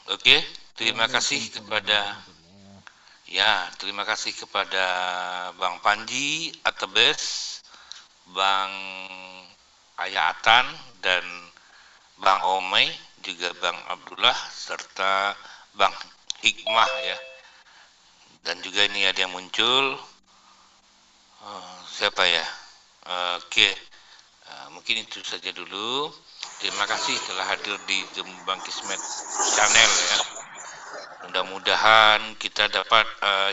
Oke, terima kasih kepada terima kasih kepada Bang Panji Atebes, Bang Ayatan dan Bang Omei, juga Bang Abdullah serta Bang Hikmah ya. Dan juga ini ada yang muncul siapa ya? Oke, mungkin itu saja dulu. Terima kasih telah hadir di Zoom Bang Kismet Channel ya. Mudah-mudahan kita dapat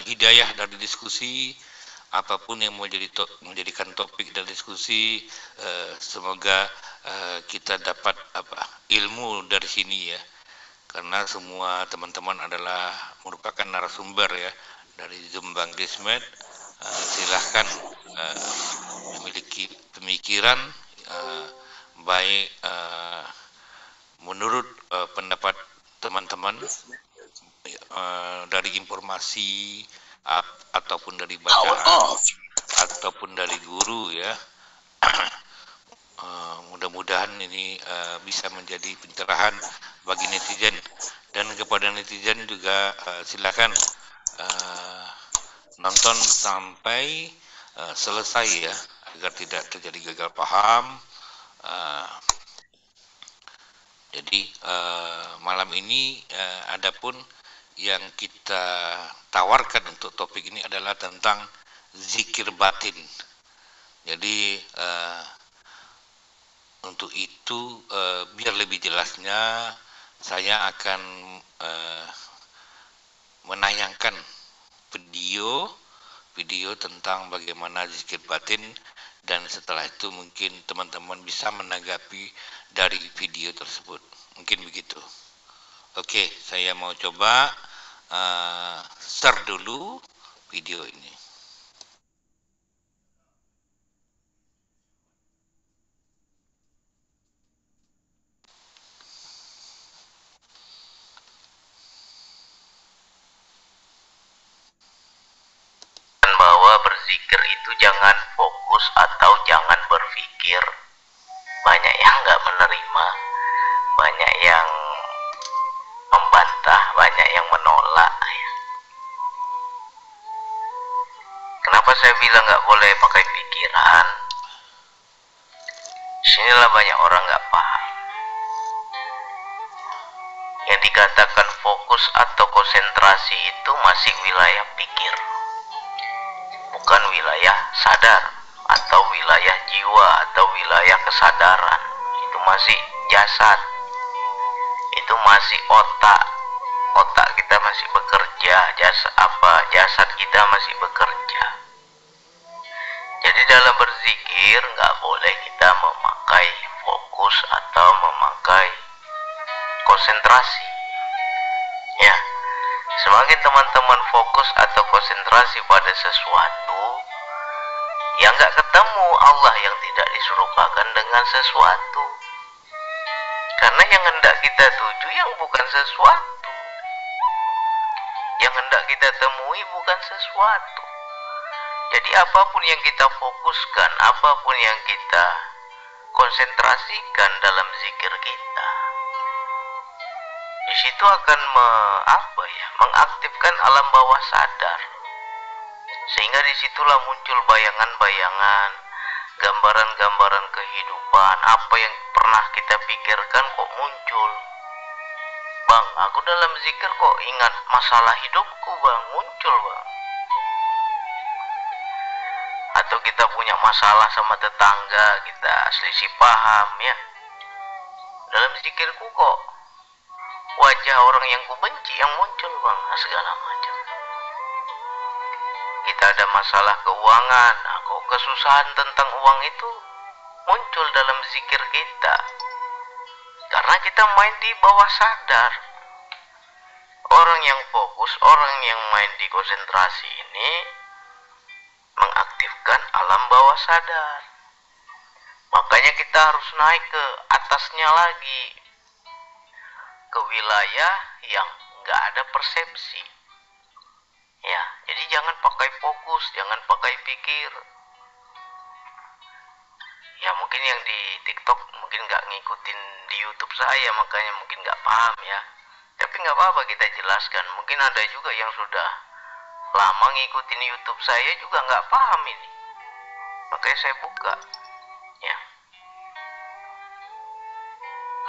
hidayah dari diskusi apapun yang menjadikan topik dan diskusi. Semoga kita dapat ilmu dari sini ya, karena semua teman-teman adalah merupakan narasumber ya dari Zoom Bang Kismet. Silahkan memiliki pemikiran baik menurut pendapat teman-teman dari informasi ataupun dari bacaan ataupun dari guru ya. Mudah-mudahan ini bisa menjadi pencerahan bagi netizen, dan kepada netizen juga silakan nonton sampai selesai ya, agar tidak terjadi gagal paham. Jadi malam ini adapun yang kita tawarkan untuk topik ini adalah tentang zikir batin. Jadi untuk itu biar lebih jelasnya saya akan menayangkan video tentang bagaimana zikir batin, dan setelah itu mungkin teman-teman bisa menanggapi dari video tersebut. Mungkin begitu. Oke, saya mau coba share dulu video ini. Bahwa berzikir itu jangan fokus atau jangan berpikir. Banyak yang nggak menerima, banyak yang membantah, banyak yang menolak. Kenapa saya bilang nggak boleh pakai pikiran? Sinilah banyak orang nggak paham. Yang dikatakan fokus atau konsentrasi itu masih wilayah pikir, bukan wilayah sadar atau wilayah jiwa atau wilayah kesadaran. Itu masih jasad, itu masih otak kita masih bekerja, jasad kita masih bekerja. Jadi dalam berzikir nggak boleh kita memakai fokus atau memakai konsentrasi ya. Semakin teman-teman fokus atau konsentrasi pada sesuatu, yang nggak ketemu Allah yang tidak diserupakan dengan sesuatu. Karena yang hendak kita tuju yang bukan sesuatu, yang hendak kita temui bukan sesuatu. Jadi apapun yang kita fokuskan, apapun yang kita konsentrasikan dalam zikir kita, di situ akan mengaktifkan alam bawah sadar. Sehingga disitulah muncul bayangan-bayangan, gambaran-gambaran kehidupan. Apa yang pernah kita pikirkan kok muncul. Bang, aku dalam zikir kok ingat masalah hidupku bang, muncul bang. Atau kita punya masalah sama tetangga, kita selisih paham ya. Dalam zikirku kok wajah orang yang kubenci yang muncul bang, segala macam. Kita ada masalah keuangan, kok kesusahan tentang uang itu muncul dalam zikir kita. Karena kita main di bawah sadar. Orang yang fokus, orang yang main di konsentrasi ini mengaktifkan alam bawah sadar. Makanya kita harus naik ke atasnya lagi, ke wilayah yang nggak ada persepsi ya. Jadi jangan pakai fokus, jangan pakai pikir ya. Mungkin yang di TikTok mungkin nggak ngikutin di YouTube saya, makanya mungkin nggak paham ya. Tapi nggak apa-apa kita jelaskan. Mungkin ada juga yang sudah lama ngikutin YouTube saya juga nggak paham ini. Makanya saya buka. Ya.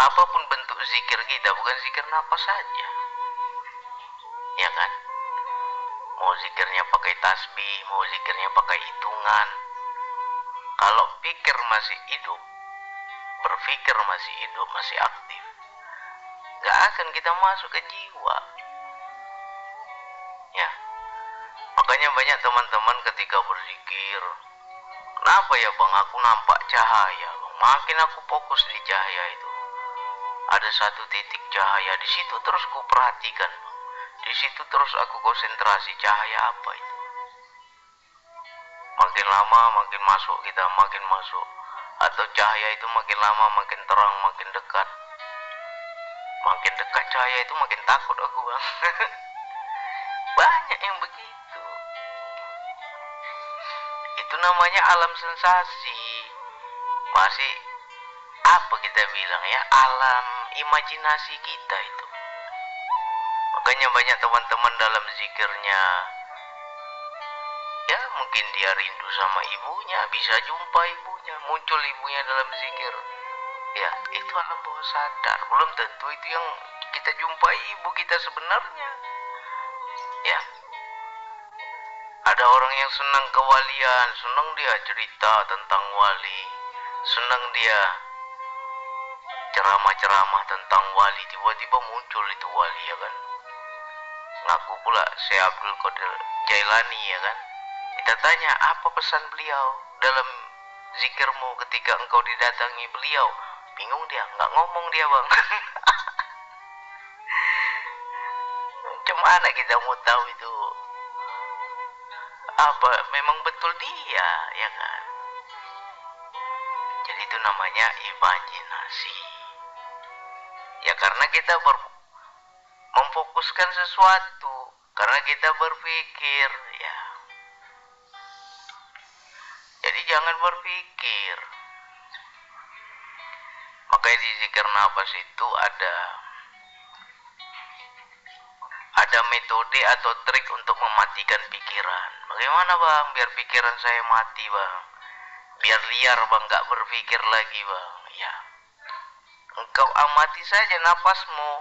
Apapun bentuk zikir kita, bukan zikir nafas saja. Ya kan? Mau zikirnya pakai tasbih, mau zikirnya pakai hitungan. Kalau pikir masih hidup, berpikir masih hidup, masih aktif, gak akan kita masuk ke jiwa. Ya, makanya banyak teman-teman ketika berzikir, kenapa ya bang, aku nampak cahaya bang. Makin aku fokus di cahaya itu, ada satu titik cahaya di situ terus ku perhatikan bang. Di situ terus aku konsentrasi, cahaya apa itu. Makin lama makin masuk kita, makin masuk. Atau cahaya itu makin lama makin terang, makin dekat. Makin dekat cahaya itu makin takut aku bang. Banyak yang begitu. Itu namanya alam sensasi. Masih apa kita bilang ya, alam imajinasi kita itu. Makanya banyak teman-teman dalam zikirnya, ya mungkin dia rindu sama ibunya, bisa jumpa ibunya, muncul ibunya dalam zikir. Ya, itu alam bawah sadar. Belum tentu itu yang kita jumpai ibu kita sebenarnya. Ya, ada orang yang senang kewalian, senang dia cerita tentang wali, senang dia ceramah-ceramah tentang wali, tiba-tiba muncul itu wali ya kan. Ngaku pula Syekh Abdul Qadir Jailani ya kan. Kita tanya apa pesan beliau dalam zikirmu ketika engkau didatangi beliau. Bingung dia, nggak ngomong dia bang. Macam mana kita mau tahu itu apa memang betul dia ya kan. Jadi itu namanya imajinasi. Ya karena kita memfokuskan sesuatu, karena kita berpikir ya. Jadi jangan berpikir. Makanya di zikir nafas itu ada metode atau trik untuk mematikan pikiran. Bagaimana bang biar pikiran saya mati bang, biar liar bang, gak berpikir lagi bang. Ya, engkau amati saja nafasmu.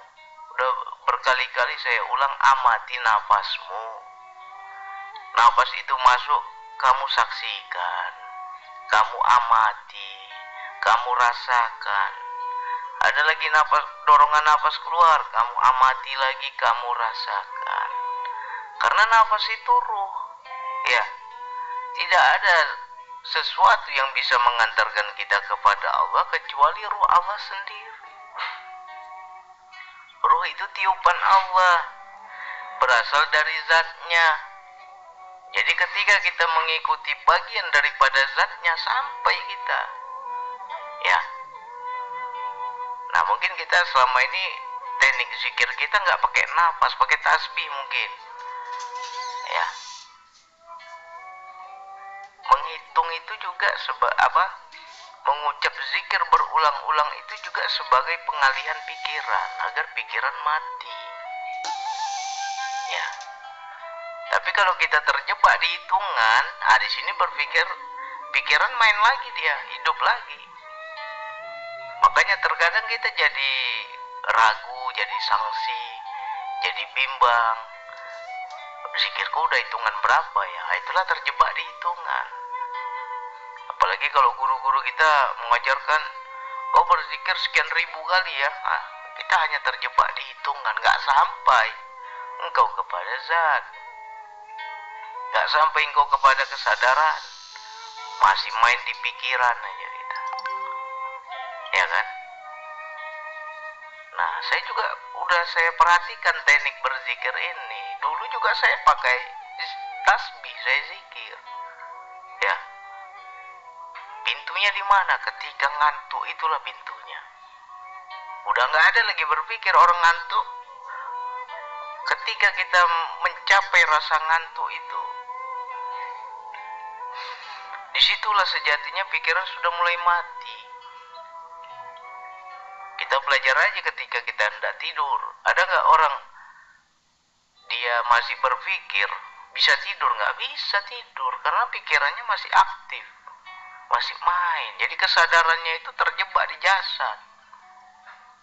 Udah berkali-kali saya ulang, amati nafasmu. Nafas itu masuk, kamu saksikan, kamu amati, kamu rasakan. Ada lagi nafas, dorongan nafas keluar, kamu amati lagi, kamu rasakan. Karena nafas itu ruh. Ya, tidak ada sesuatu yang bisa mengantarkan kita kepada Allah kecuali ruh Allah sendiri. Ruh itu tiupan Allah, berasal dari zatnya. Jadi ketika kita mengikuti bagian daripada zatnya sampai kita. Ya. Nah mungkin kita selama ini teknik zikir kita nggak pakai nafas, pakai tasbih mungkin. Ya. Menghitung itu juga mengucap zikir berulang-ulang itu juga sebagai pengalihan pikiran agar pikiran mati. Ya. Tapi kalau kita terjebak di hitungan, di sini pikiran main lagi, dia hidup lagi. Makanya terkadang kita jadi ragu, jadi sangsi, jadi bimbang. Zikirku udah hitungan berapa ya? Itulah terjebak di hitungan. Apalagi kalau guru-guru kita mengajarkan, kau berzikir sekian ribu kali ya. Nah, kita hanya terjebak di hitungan, gak sampai engkau kepada zat. Gak sampai engkau kepada kesadaran. Masih main di pikiran aja kita. Ya kan? Nah, saya juga saya perhatikan teknik berzikir ini. Dulu juga saya pakai tasbih, saya zikir. Ya. Pintunya di mana? Ketika ngantuk itulah pintunya. Udah nggak ada lagi berpikir orang ngantuk. Ketika kita mencapai rasa ngantuk itu, disitulah sejatinya pikiran sudah mulai mati. Kita Kita belajar aja ketika kita hendak tidur. Ada nggak orang dia masih berpikir bisa tidur? Nggak bisa tidur karena pikirannya masih aktif, masih main. Jadi kesadarannya itu terjebak di jasad,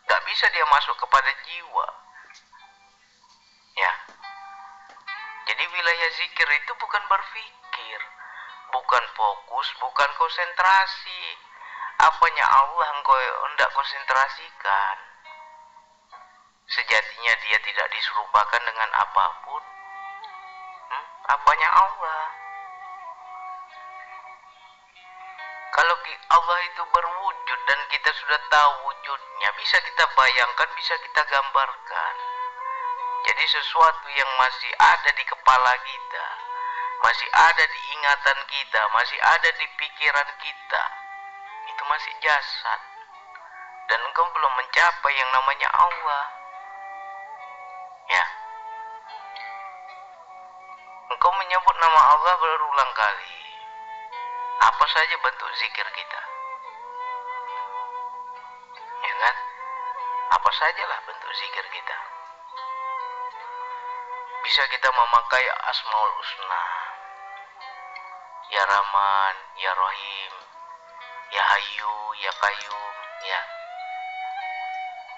nggak bisa dia masuk kepada jiwa. Ya, jadi wilayah zikir itu bukan berpikir, bukan fokus, bukan konsentrasi. Apanya Allah engkau hendak konsentrasikan. Sejatinya dia tidak diserupakan dengan apapun. Apanya Allah. Kalau Allah itu berwujud dan kita sudah tahu wujudnya, bisa kita bayangkan, bisa kita gambarkan. Jadi sesuatu yang masih ada di kepala kita, masih ada di ingatan kita, masih ada di pikiran kita, itu masih jasad. Dan engkau belum mencapai yang namanya Allah. Ya. Engkau menyebut nama Allah berulang kali. Apa saja bentuk zikir kita? Ya kan? Apa sajalah bentuk zikir kita. Bisa kita memakai Asmaul Husna. Ya Rahman, Ya Rahim, Ya Hayyu, Ya Qayyum, ya.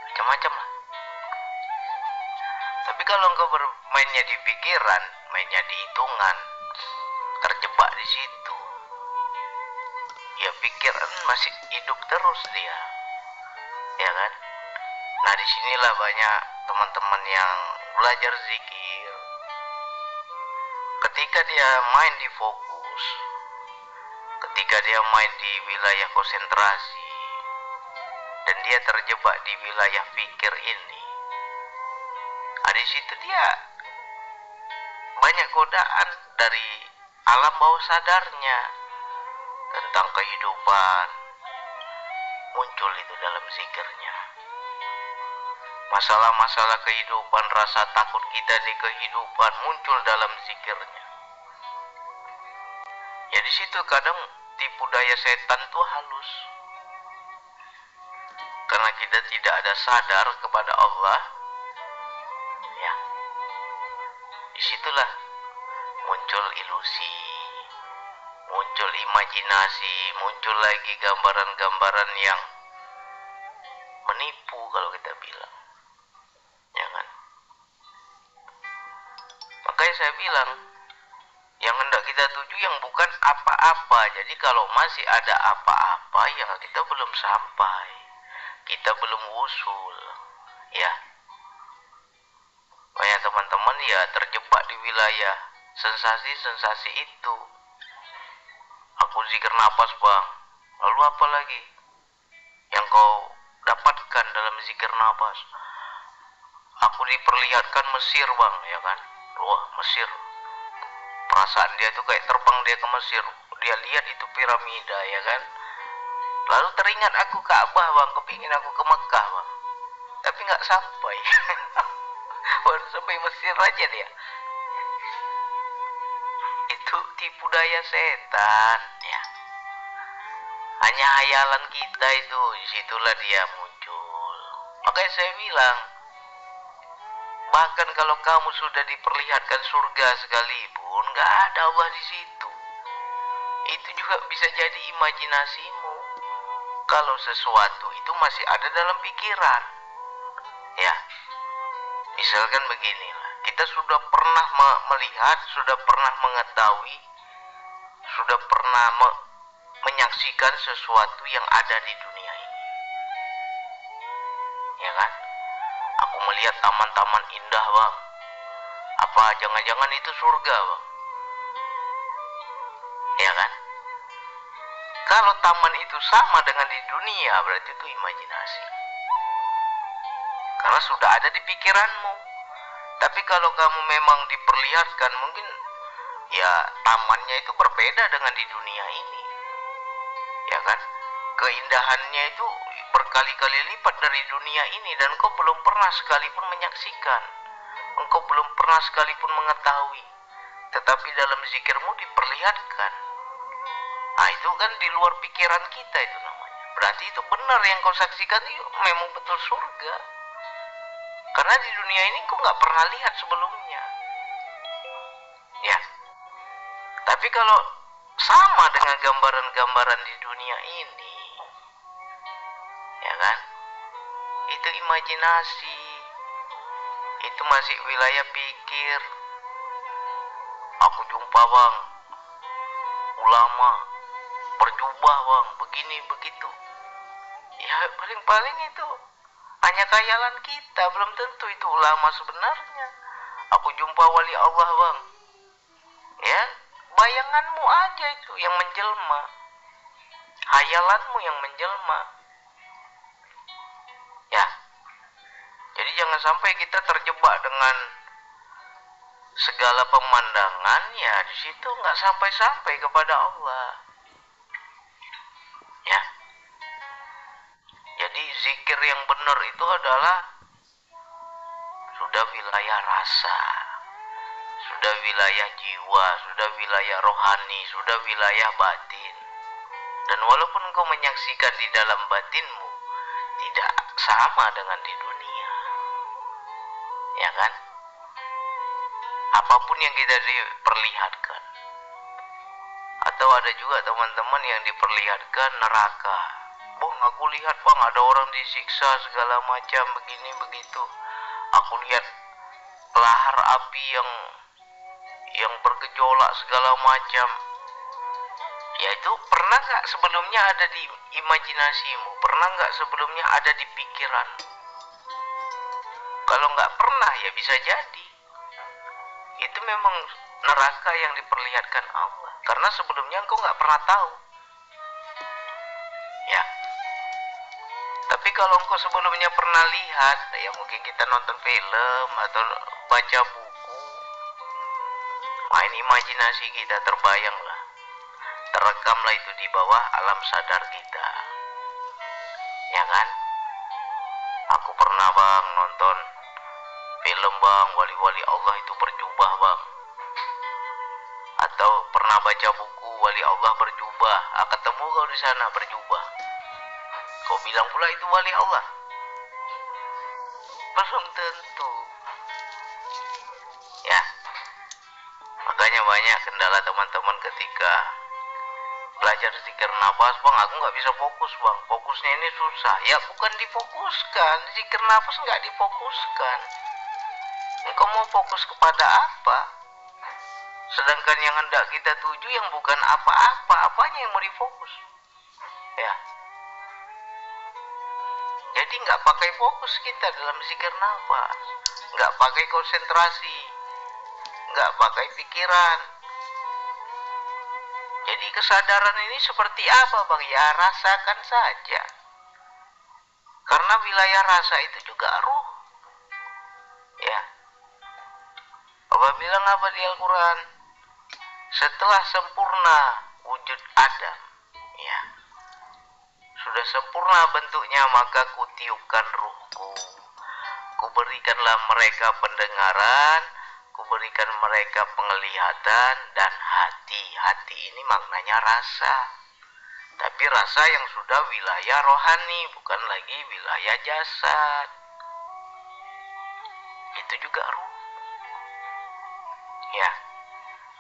Macam-macam lah. Tapi kalau engkau bermainnya di pikiran, mainnya di hitungan, terjebak di situ, ya pikiran masih hidup terus dia, ya kan? Nah disinilah banyak teman-teman yang belajar zikir. Ketika dia main di fokus, ketika dia main di wilayah konsentrasi, dan dia terjebak di wilayah pikir ini, di situ dia banyak godaan dari alam bawah sadarnya tentang kehidupan muncul itu dalam zikirnya. Masalah-masalah kehidupan, rasa takut kita di kehidupan muncul dalam zikirnya. Ya di situ kadang tipu daya setan tuh halus. Karena kita tidak ada sadar kepada Allah. Ya. Disitulah muncul ilusi, muncul imajinasi, muncul lagi gambaran-gambaran yang menipu kalau kita bilang, ya kan? Makanya saya bilang, yang hendak kita tuju yang bukan apa-apa. Jadi kalau masih ada apa-apa, ya kita belum sampai, kita belum wusul, ya. Banyak teman-teman ya terjebak di wilayah sensasi-sensasi itu. Aku zikir napas bang, lalu apa lagi yang kau dapatkan dalam zikir napas? Aku diperlihatkan Mesir bang, ya kan? Wah Mesir, perasaan dia tuh kayak terbang dia ke Mesir. Dia lihat itu piramida, ya kan? Lalu teringat aku Ka'bah bang, kepingin aku ke Mekah bang, tapi nggak sampai. Baru sampai Mesir aja dia. Itu tipu daya setan, ya. Hanya hayalan kita itu, disitulah dia muncul. Makanya saya bilang, bahkan kalau kamu sudah diperlihatkan surga sekalipun, nggak ada Allah di situ. Itu juga bisa jadi imajinasimu. Kalau sesuatu itu masih ada dalam pikiran, ya. Misalkan beginilah, kita sudah pernah melihat, sudah pernah mengetahui, sudah pernah menyaksikan sesuatu yang ada di dunia ini, ya kan? Aku melihat taman-taman indah bang, apa jangan-jangan itu surga bang, ya kan? Kalau taman itu sama dengan di dunia, berarti itu imajinasi. Karena sudah ada di pikiranmu. Tapi kalau kamu memang diperlihatkan, mungkin ya tamannya itu berbeda dengan di dunia ini, ya kan? Keindahannya itu berkali-kali lipat dari dunia ini, dan engkau belum pernah sekalipun menyaksikan, engkau belum pernah sekalipun mengetahui, tetapi dalam zikirmu diperlihatkan. Nah itu kan di luar pikiran kita itu namanya. berarti itu benar yang kau saksikan itu memang betul surga. Karena di dunia ini kau nggak pernah lihat sebelumnya. Ya, tapi kalau sama dengan gambaran-gambaran di dunia ini, ya kan? Itu imajinasi, itu masih wilayah pikir. Aku jumpa bang, ulama, berjubah bang, begini begitu. Ya paling-paling itu hanya khayalan kita, belum tentu itu ulama sebenarnya. Aku jumpa wali Allah bang, ya bayanganmu aja itu yang menjelma, hayalanmu yang menjelma. Ya, jadi jangan sampai kita terjebak dengan segala pemandangan, ya di situ nggak sampai-sampai kepada Allah. Ya, jadi zikir yang benar itu adalah sudah wilayah rasa, sudah wilayah jiwa, sudah wilayah rohani, sudah wilayah batin. Dan walaupun kau menyaksikan di dalam batinmu, tidak sama dengan di dunia. Ya kan? Apapun yang kita diperlihatkan. Atau ada juga teman-teman yang diperlihatkan neraka. Bang, aku lihat bang, ada orang disiksa segala macam, begini begitu. Aku lihat lahar api yang bergejolak segala macam. Ya itu pernah nggak sebelumnya ada di imajinasimu? Pernah nggak sebelumnya ada di pikiran? Kalau nggak pernah ya bisa jadi itu memang neraka yang diperlihatkan Allah. Karena sebelumnya engkau nggak pernah tahu. Ya. Tapi kalau engkau sebelumnya pernah lihat, ya mungkin kita nonton film atau baca buku, main imajinasi kita terbayanglah. Terekamlah itu di bawah alam sadar kita. Ya kan? Aku pernah bang nonton film bang, wali-wali Allah itu berjubah bang. Atau pernah baca buku wali Allah berjubah. Ketemu kau di sana berjubah. Kau bilang pula itu wali Allah? Belum tentu. Ya. Makanya banyak kendala teman-teman ketika belajar zikir nafas, bang, aku nggak bisa fokus bang, fokusnya ini susah. Ya bukan difokuskan, zikir nafas nggak difokuskan. Engkau mau fokus kepada apa? Sedangkan yang hendak kita tuju yang bukan apa-apa, apanya yang mau difokus? Ya. Jadi nggak pakai fokus kita dalam zikir nafas, nggak pakai konsentrasi, nggak pakai pikiran. Jadi kesadaran ini seperti apa bang? Ya rasakan saja. Karena wilayah rasa itu juga ruh. Ya. Allah bilang apa di Al-Quran? Setelah sempurna wujud Adam, ya, sudah sempurna bentuknya, maka kutiupkan ruhku. Kuberikanlah mereka pendengaran, kuberikan mereka penglihatan dan hati. Hati ini maknanya rasa. Tapi rasa yang sudah wilayah rohani, bukan lagi wilayah jasad. Itu juga ruh. Ya.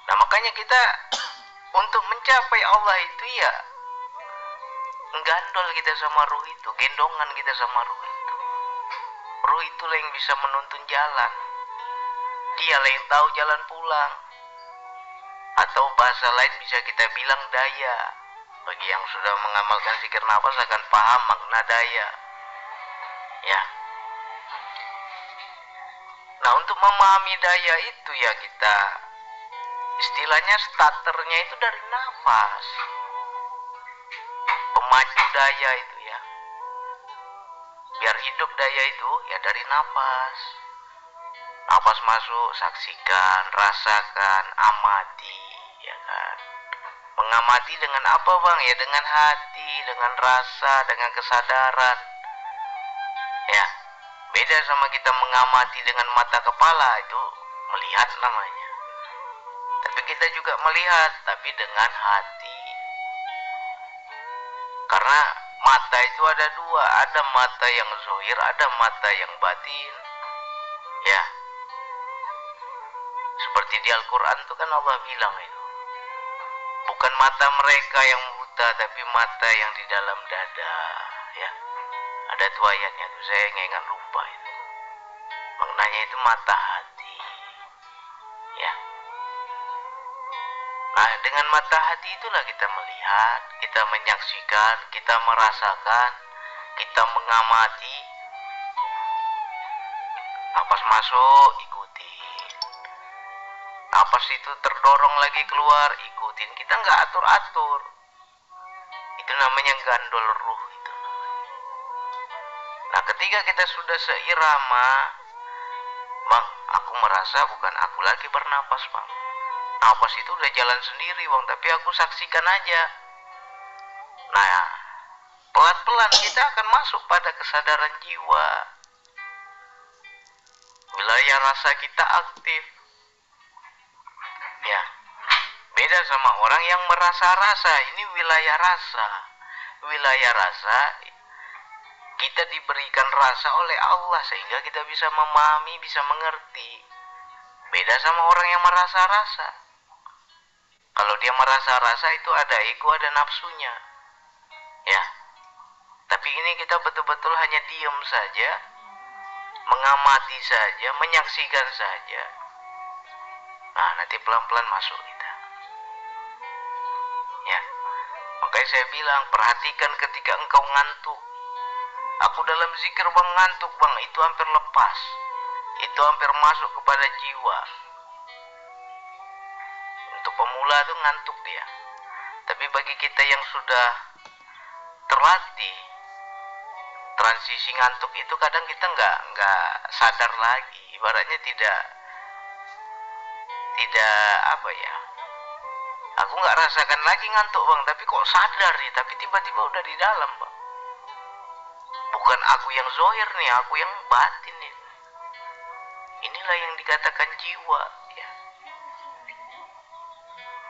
Nah makanya kita untuk mencapai Allah itu ya menggandol kita sama ruh itu, gendongan kita sama ruh itu. Ruh itulah yang bisa menuntun jalan. Dialah yang tahu jalan pulang. Atau bahasa lain bisa kita bilang daya. Bagi yang sudah mengamalkan zikir nafas akan paham makna daya. Ya. Nah untuk memahami daya itu ya kita, istilahnya starternya itu dari nafas. Pemacu daya itu ya. Biar hidup daya itu ya dari nafas. Nafas masuk, saksikan, rasakan, amati, ya kan. Mengamati dengan apa bang? Ya dengan hati, dengan rasa, dengan kesadaran. Ya, beda sama kita mengamati dengan mata kepala, itu melihat namanya. Tapi kita juga melihat, tapi dengan hati. Karena Mata itu ada dua, ada mata yang zahir, ada mata yang batin. Ya, seperti di Al-Quran itu kan Allah bilang itu, bukan mata mereka yang buta, tapi mata yang di dalam dada. Ya, ada tuh ayatnya tuh, saya nggak lupa itu. Maknanya itu mata hati. Ya. Nah, dengan mata hati itulah kita melihat, kita menyaksikan, kita merasakan, kita mengamati. Napas masuk, ikutin. Napas itu terdorong lagi keluar, ikutin. Kita nggak atur-atur. Itu namanya gandol ruh itu. Nah, ketika kita sudah seirama, Bang, aku merasa bukan aku lagi bernapas, Bang. Napas itu udah jalan sendiri, Bang, tapi aku saksikan aja. Nah, pelan-pelan kita akan masuk pada kesadaran jiwa. Wilayah rasa kita aktif. Ya, beda sama orang yang merasa rasa. Ini wilayah rasa. Wilayah rasa, kita diberikan rasa oleh Allah sehingga kita bisa memahami, bisa mengerti. Beda sama orang yang merasa rasa. Kalau dia merasa rasa itu ada ego, ada nafsunya. Ya. Tapi ini kita betul-betul hanya diam saja, mengamati saja, menyaksikan saja. Nah, nanti pelan-pelan masuk kita. Ya. Makanya saya bilang, perhatikan ketika engkau ngantuk. Aku dalam zikir, Bang, ngantuk, Bang, itu hampir lepas. Itu hampir masuk kepada jiwa. Untuk pemula itu ngantuk dia. Tapi bagi kita yang sudah terlatih, transisi ngantuk itu kadang kita nggak sadar lagi. Ibaratnya tidak apa ya. Aku nggak rasakan lagi ngantuk, Bang, tapi kok sadar nih, tapi tiba-tiba udah di dalam, Bang. Bukan aku yang zahir nih, aku yang batin nih. Inilah yang dikatakan jiwa, ya.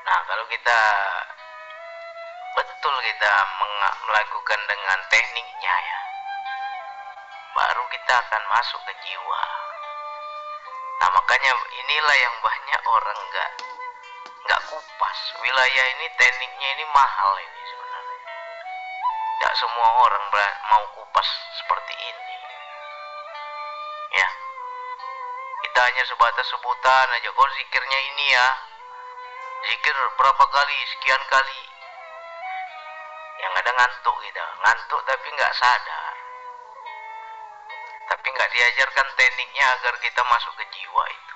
Nah, kalau kita betul kita melakukan dengan tekniknya, ya, baru kita akan masuk ke jiwa. Nah, makanya inilah yang banyak orang nggak kupas. Wilayah ini tekniknya ini mahal ini sebenarnya. Tidak semua orang mau kupas seperti ini. Ya, kita hanya sebatas sebutan aja. Kok zikirnya ini ya? Zikir berapa kali? Sekian kali. Yang ada ngantuk kita, ngantuk tapi nggak sadar. Tapi nggak diajarkan tekniknya agar kita masuk ke jiwa itu.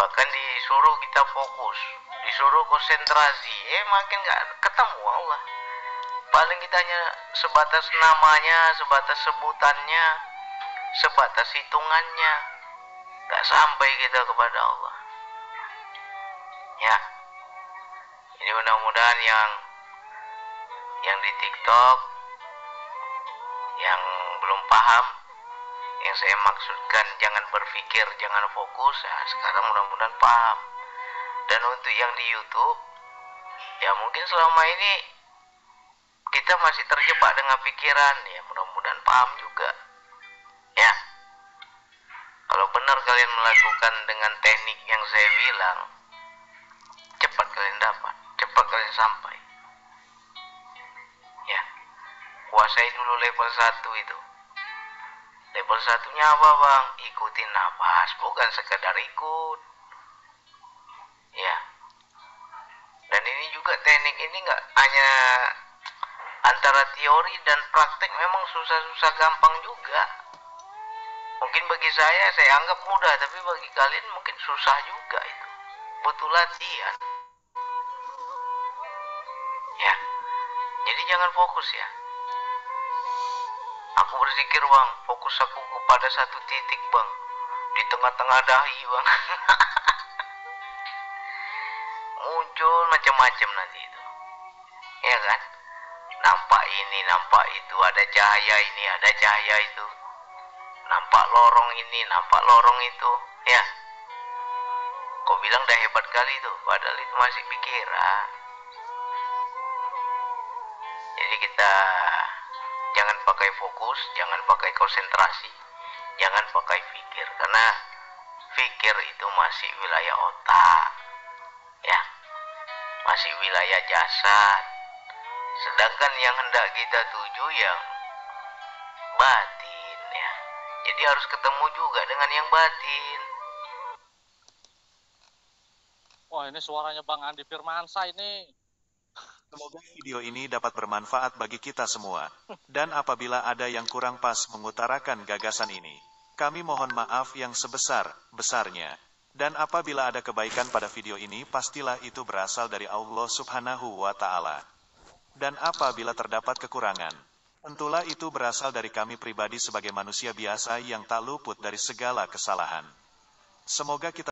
Bahkan disuruh kita fokus, disuruh konsentrasi, makin nggak ketemu Allah. Paling kita hanya sebatas namanya, sebatas sebutannya, sebatas hitungannya, nggak sampai kita kepada Allah. Ya, ini mudah-mudahan yang di TikTok, yang belum paham, yang saya maksudkan jangan berpikir, jangan fokus, ya sekarang mudah-mudahan paham. Dan untuk yang di YouTube, ya mungkin selama ini kita masih terjebak dengan pikiran, ya mudah-mudahan paham juga. Ya, kalau benar kalian melakukan dengan teknik yang saya bilang, cepat kalian dapat, cepat kalian sampai. Ya, kuasai dulu level 1 itu. Level 1-nya apa, Bang? Ikutin nafas, bukan sekedar ikut. Ya. Dan ini juga teknik ini nggak hanya antara teori dan praktek, memang susah-susah gampang juga. Mungkin bagi saya anggap mudah, tapi bagi kalian mungkin susah juga itu. Butuh latihan. Ya. Jadi jangan fokus ya. Aku berzikir, Bang, fokus aku kepada satu titik, Bang, di tengah-tengah dahi, Bang. Muncul macam-macam nanti itu, ya kan? Nampak ini, nampak itu, ada cahaya ini, ada cahaya itu, nampak lorong ini, nampak lorong itu, ya. Kau bilang dah hebat kali itu, padahal itu masih pikiran. Jadi kita jangan pakai fokus, jangan pakai konsentrasi, jangan pakai pikir, karena pikir itu masih wilayah otak, ya, masih wilayah jasad. Sedangkan yang hendak kita tuju yang batin, ya. Jadi harus ketemu juga dengan yang batin. Wah, ini suaranya Bang Andi Firmansyah ini. Semoga video ini dapat bermanfaat bagi kita semua. Dan apabila ada yang kurang pas mengutarakan gagasan ini, kami mohon maaf yang sebesar-besarnya. Dan apabila ada kebaikan pada video ini, pastilah itu berasal dari Allah Subhanahu wa Ta'ala. Dan apabila terdapat kekurangan, tentulah itu berasal dari kami pribadi sebagai manusia biasa yang tak luput dari segala kesalahan. Semoga kita